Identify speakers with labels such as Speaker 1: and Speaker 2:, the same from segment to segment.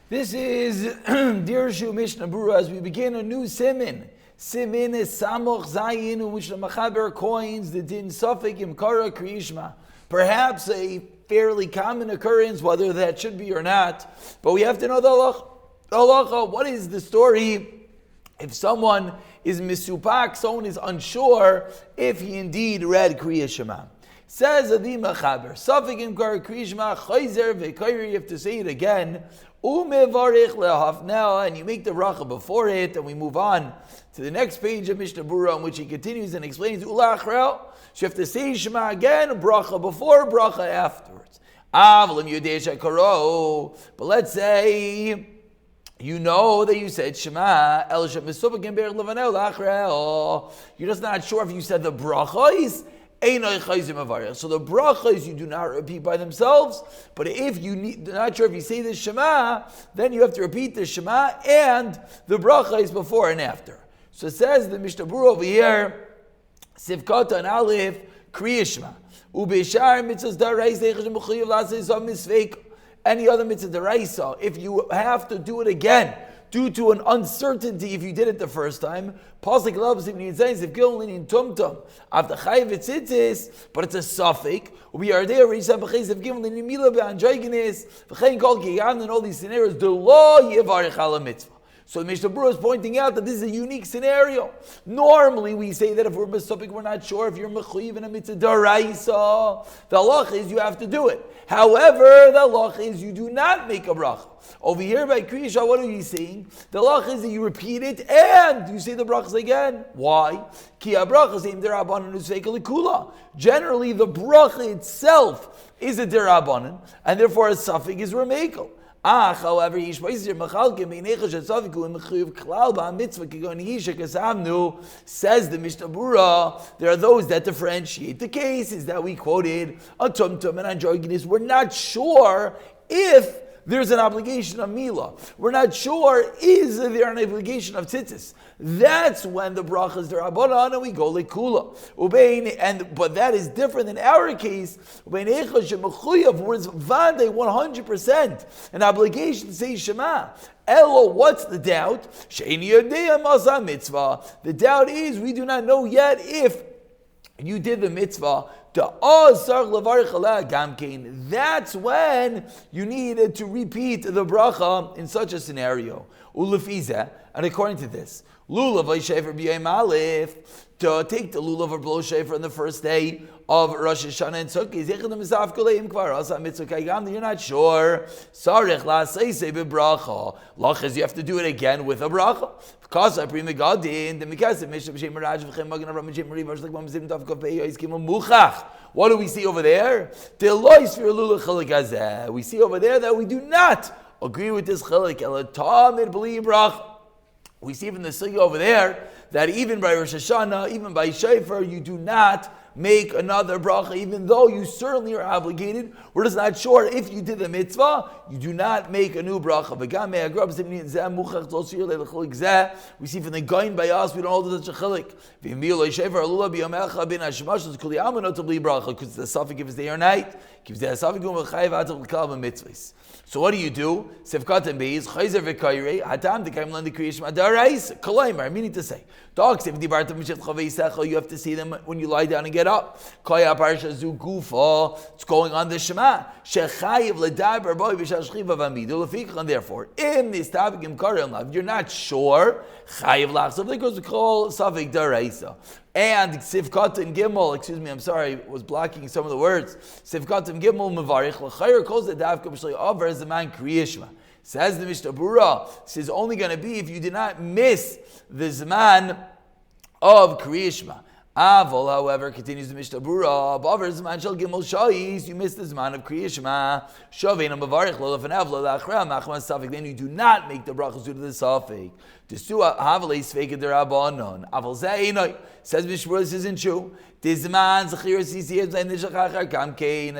Speaker 1: This is Dirshu Mishnah Berurah as we begin a new Siman. Siman is Samoch Zayin, in which the Machaber coins the din Safek Imkara Kriyishma. Perhaps a fairly common occurrence, whether that should be or not. But we have to know the halacha. What is the story if someone is misupak, someone is unsure if he indeed read Kriya Shema? Says Adi Machaber, Safek Imkara Kriyishma Chayzer V'Kairi, you have to say it again. Now, and you make the bracha before it, and we move on to the next page of Mishnah Berurah, in which he continues and explains Ulachrel. So you have to say Shema again, bracha before, bracha afterwards. But let's say you know that you said Shema, you're just not sure if you said the brachas. So the brachas you do not repeat by themselves, but if you're not sure if you say the Shema, then you have to repeat the Shema and the bracha is before and after. So it says the Mishnah Berurah over here, Sivkata and Aleph, Kriya Shema. Ubeshar mitzvahs daraisa mechuyev la'aseh misveik. Any other mitzvah daraisa, if you have to do it again due to an uncertainty if you did it the first time, pasuk labs if if going in tumtum after chayv tzitzis, but it's a suffix. We are there where you said if given in mila be'androgenes v'chein kol kiyan and all these scenarios the law yivarich ala mitzvah. So the Mishnah Berurah is pointing out that this is a unique scenario. Normally we say that if we're misupik, we're not sure if you're mechuyev in a mitzvah daraisa. The halach is you have to do it. However, the halach is you do not make a bracha. Over here by Kriya Shema, what are you saying? The halach is that you repeat it and you say the brachas again. Why? Ki ha-brachas im derabanan usveika lekula. Generally, the bracha itself is a derabanan, and therefore a suffix is remekel. However, says the Mishnah Berurah, there are those that differentiate. The cases that we quoted, a tumtum and androgynous, we're not sure if there's an obligation of Mila. We're not sure, is there an obligation of tzitzis? That's when the bracha is derabanan and we go lekula. But that is different in our case. Whereas vade 100% an obligation to say Shema. Elo, what's the doubt? The doubt is we do not know yet if you did the mitzvah. That's when you needed to repeat the bracha in such a scenario. And according to this, lulav to take the lulav or blow shofar on the first day of Rosh Hashanah and Sukkot, you're not sure. Lachas, you have to do it again with a bracha. Because I bring the God in the Mikasa what do we see over there? We see over there that we do not agree with this chilek. We see from the sugya over there that even by Rosh Hashanah, even by shofar, you do not make another bracha, even though you certainly are obligated. We're just not sure if you did the mitzvah, you do not make a new bracha. We see from the Gain by us, we don't hold such a chilik. Because the suffix gives day or night. So what do you do? Sefkat and Beis, Chayzer v'Kairei, Hatam dekayim lan dekriya Shema daraisa. Kolaymar, meaning to say, dogs, if dibarta mishet chavei sechel, you have to see them when you lie down and get up. Koya parsha zu gufa, it's going on the Shema. Shechayiv ledaber boy v'shal shchiva v'amidu lefikach, and therefore, im nistabik im karel lav, you're not sure, chayiv lachsav, because we call safek daraisa. And Sivkat and Gimel, was blocking some of the words. Sivkat and Gimel Mevarich L'chayr calls the Davka B'Shlei Avar as the man Kriya Shema. Says the Mishnah Berurah, this is only going to be if you did not miss the Zman of Kriya Shema. Avol, however, continues the Mishnah Berurah, B'Avar Zman Shel Gimel Shais, you missed the Zman of Kriya Shema. Shavein Mevarich Lo Lefanav Lo Lachra Machman Safek, then you do not make the brachos due to the Safek. Desua Havalei Sveiket Derabanan. Avol Zeinoi. Says Mishmur, this isn't true. As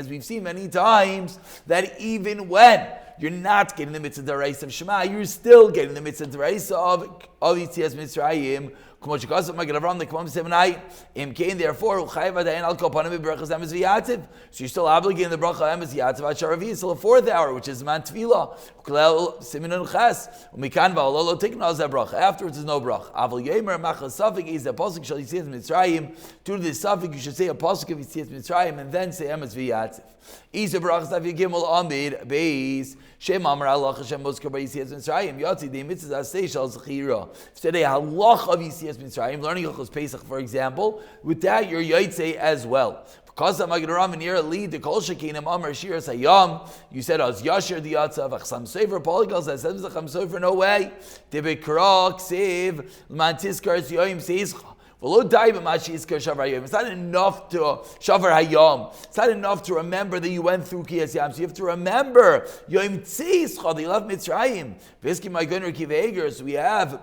Speaker 1: we've seen many times, that even when you're not getting the mitzvah deraisa of Shema, you're still getting the mitzvah deraisa of Yitzias Mitzrayim. Therefore, so you're still obligating the bracha emes yatzav at sharavi till the fourth hour, which is man tefillah. Siman ches umikan va'ololo tikna za bracha. Afterwards, there's no bracha. Aval yemer machas safik is a pasuk shal yitzias mitzrayim. Due to this safik, you should say a pasuk of yitzias mitzrayim and then say emes v'yatzav. Isa bracha safi gimel amid beis shem amar Allah Hashem mosker by yitzias mitzrayim yatzi de mitzvah asay shal zechira. Today halach of yitzias mitzrayim, learning Hilchos Pesach, for example, with that you're yaitze as well. Because I'm going to near lead the kol shekinim amar shir sayam. You said as yasher the yatzav achsam sefer polygals that says achsam sefer no way. Debekra ksiv mantiskar yoyim seischa. It's not enough to shavar hayom. It's not enough to remember that you went through Kiyas Yam. So you have to remember yoyim tzischa. They love Mitzrayim. Viskim my gunner kiveger. So we have.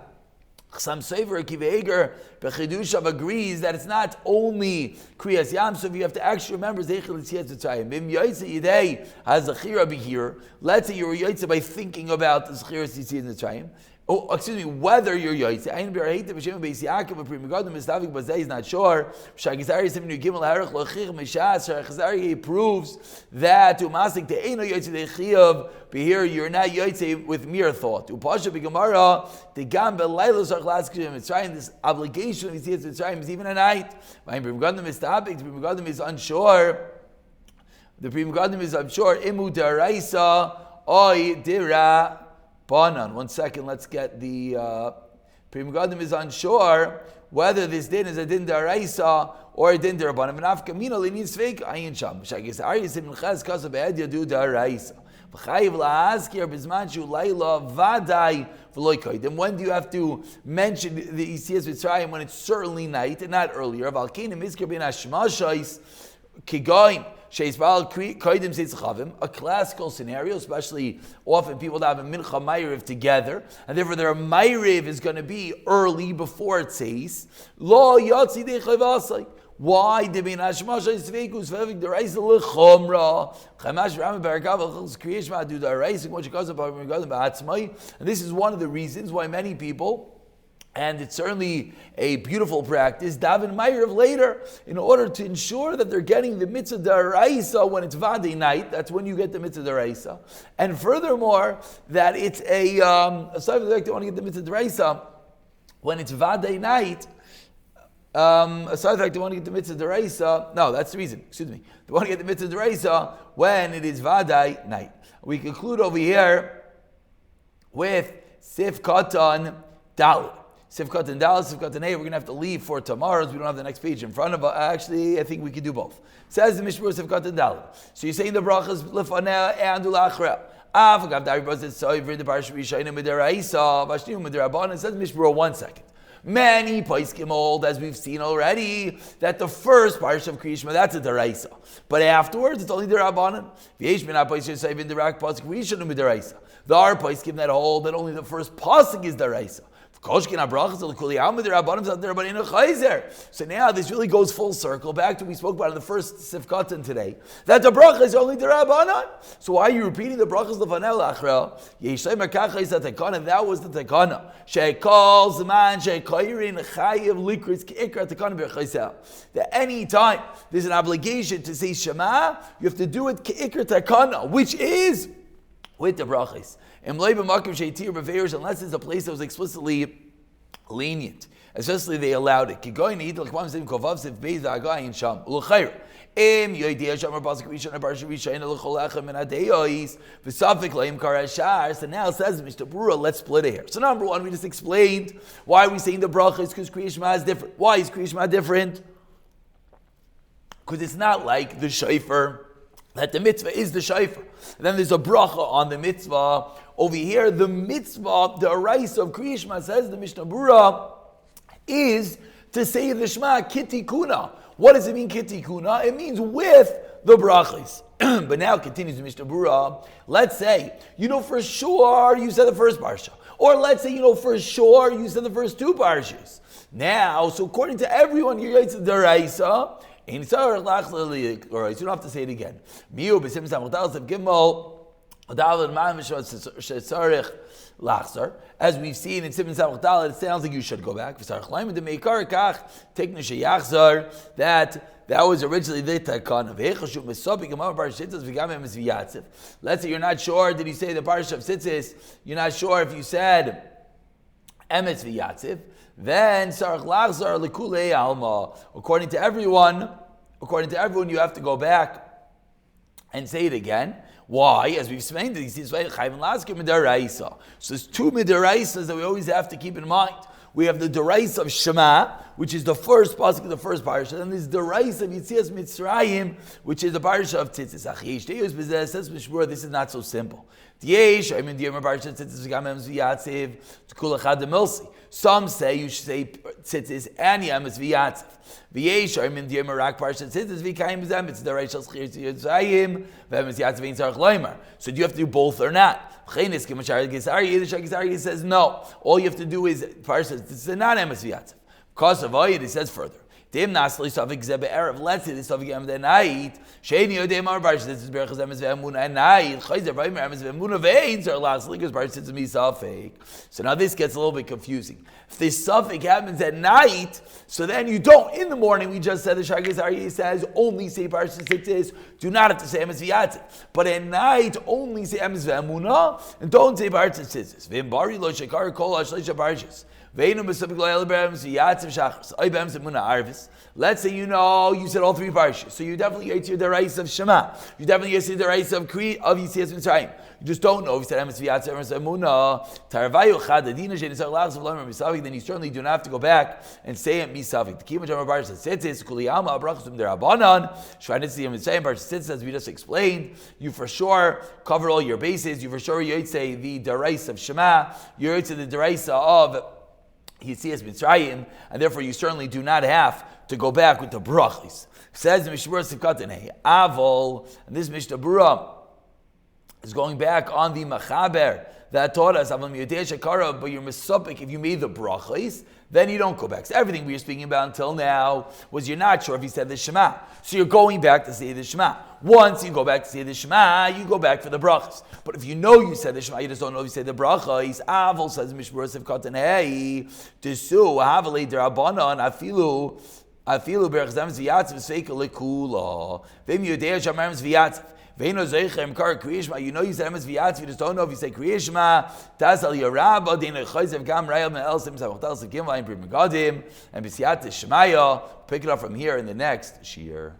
Speaker 1: Some Sefer Kiveger Bechidushav agrees that it's not only Kriyas Yam, so you have to actually remember Zeichel Yitzias Mitzrayim. Bim Yaitze Yidei has Zechira be here. Let's say you're Yaitze by thinking about the Zechira Yitzias Mitzrayim. Oh, excuse me, whether you're Yaitze. Ayin B'Arheita B'Shem B'Beis Yaakov B'Pri Megadim Mistavik B'Zeh is not sure. Shagizari Simenu Gimel Harach L'Chich Mishas. Shagizari proves that Umasik Te'eno Yaitze De'Chiyav. But here you're not Yaitze with mere thought. Upasha B'Gemara Tegam B'Laylos Achlas Mitzrayim. This obligation of Yitzias Mitzrayim is even a night. Ayin B'Ri Megadim Mistavik. The B'Ri Megadim is unsure. The B'Ri Megadim is unsure. Imu Daraisa Oy Dira. Banan. 1 second, let's get the Pri Megadim is unsure whether this din is a din daraisa or a din darabanan. V'nafka mina le'nin sveik ayin sham. Shagis ari simin ches kasa be'ed yadu daraisa. V'chayiv la'azkir b'zman shu layla vaday v'loy koydem. When do you have to mention the Yitzias Mitzrayim? When it's certainly night and not earlier. V'alkein mizkir bin hashmashais kigoin. A classical scenario, especially often people that have a mincha ma'ariv together, and therefore their ma'ariv is going to be early before it says. Why? Why? And this is one of the reasons why many people, and it's certainly a beautiful practice, daven ma'ariv later in order to ensure that they're getting the mitzvah daraisa when it's Vadei night. That's when you get the mitzvah daraisa. And furthermore, that it's aside from the fact they want to get the mitzvah daraisa when it's Vadei night. Aside from the fact they want to get the mitzvah daraisa, no, that's the reason. Excuse me. They want to get the mitzvah daraisa when it is Vadei night. We conclude over here with Sif Katan Dalit. Sifkat and Dallas, Sifkat and A, we're going to have to leave for tomorrow, so we don't have the next page in front of us. Actually, I think we could do both. Says the Mishnah Berurah, Sifkat and Dallas. So you're saying the brachas lefaneh and ulachra. Afagav dari brachas soiver the parsha rishayim midaraisa vashniu midarabban. It says Mishnah Berurah, 1 second. Many poskim hold, as we've seen already, that the first parsha of Kriya Shema, that's a daraisa. But afterwards, it's only derabbanan. V'yesh min ha-poskim soiver the rak pasuk rishayim midaraisa. There are poskim that hold that only the first pasuk is daraisa. So now this really goes full circle back to what we spoke about in the first Sifkatan today, that the bracha is only the Rabbanan. So why are you repeating the brachas lefanei ulachra? And that was the tekana. Sheikol zman sheikoirin chayiv likris keikra tekana b'chaysel. That any time there's an obligation to say Shema, you have to do it keikra tekana, which is with the brachas. Unless it's a place that was explicitly lenient, especially they allowed it. So now this says Mishnah Berurah, let's split it here. So number one, we just explained why we're saying the bracha is because Kriya Shema is different. Why is Kriya Shema different? Because it's not like the shofar, that the mitzvah is the shofar. And then there's a bracha on the mitzvah. Over here, the mitzvah, the arais of Kriya Shema, says the Mishnah Berurah, is to say the Shema kitikuna. What does it mean kitikuna? It means with the brachas. But now continues the Mishnah Berurah. Let's say, for sure you said the first parsha. Or let's say, for sure you said the first two parshas. Now, so according to everyone, you're going to the daraisa. You don't have to say it again. As we've seen in Siman Samach Dalet, it sounds like you should go back. That was originally the takon of Let's say you're not sure, did he say the parsha of Tzitzis? You're not sure if you said emetz v'yatziv, then sarach lachzar lekulei alma. According to everyone, you have to go back and say it again. Why? As we've explained, so there's two midaraisas that we always have to keep in mind. We have the deraisa of Shema, which is the first pasuk of the first parsha, and there's the deraisa of Yitzias Mitzrayim, which is the parsha of Tzitzis. This is not so simple. Some say you should say Tzitzis and Yemes V'yatziv. So do you have to do both or not? He says no. All you have to do is Tzitzis and not Yemes V'yatziv. Because of it, he says further. Let's say the Safik Yom the night. Sheni Yodei Mar Barsh. This is Berachas Emes Ve'Emunah at night. Chayzer Vaymer Emes Ve'Emunah Ve'Ein Zer Las Likas Barsh Sitz Mi Safik. So now this gets a little bit confusing. If this Safik happens at night, so then you don't. In the morning, we just said the Shagis Aryeh says only say Barsh Sitzis. Do not have to say Emes V'Yatziv. But at night, only say Emes Ve'Emunah and don't say Barsh Sitzis. Ve'Im Bari Lo Shekar Kol Ashleisha Barshis. Let's say you said all three parshas, so you definitely ate your deraisa of Shema. You definitely ate the deraisa of Yitzias Mitzrayim. You just don't know if you said Emes V'yatziv Emes Emunah. Tarvayu Chad Adina Shein Yisrael Lachs of Lamer Misavik. Then you certainly do not have to go back and say it Misavik. The Kima Jamar Parshas Tzitzis Kuli Alma Abrachasum Derabanan Shvanitzi Mitzrayim Parshas Tzitzis, as we just explained. You for sure cover all your bases. You for sure say the deraisa of Shema. You say the deraisa of Yitzias Mitzrayim, and therefore you certainly do not have to go back with the brachis. Says the Mishnah Berurah Avol, and this Mishnah Berurah is going back on the Machaber that taught us, but you're misupik if you made the brachis, then you don't go back. So everything we were speaking about until now was you're not sure if you said the Shema. So you're going back to say the Shema. Once you go back to say the Shema, you go back for the brachas. But if you know you said the Shema, you just don't know if you said the brachas. Avol says Mishnah Berurah Hey, Dirshu Havalei Derabanan Afilu Berachas Emes V'yatziv Seika Lekula V'im Yodei Shamar Emes V'yatziv. You know you said Emes V'yatziv, you just don't know if you say Kriya Shema. Tazal Yarabba Dina Chayzev Gam Rayel Me'el Sim Savachtal Sakim Vayim Pri Megadim and B'siyat Shemaya. Pick it up from here in the next shiur.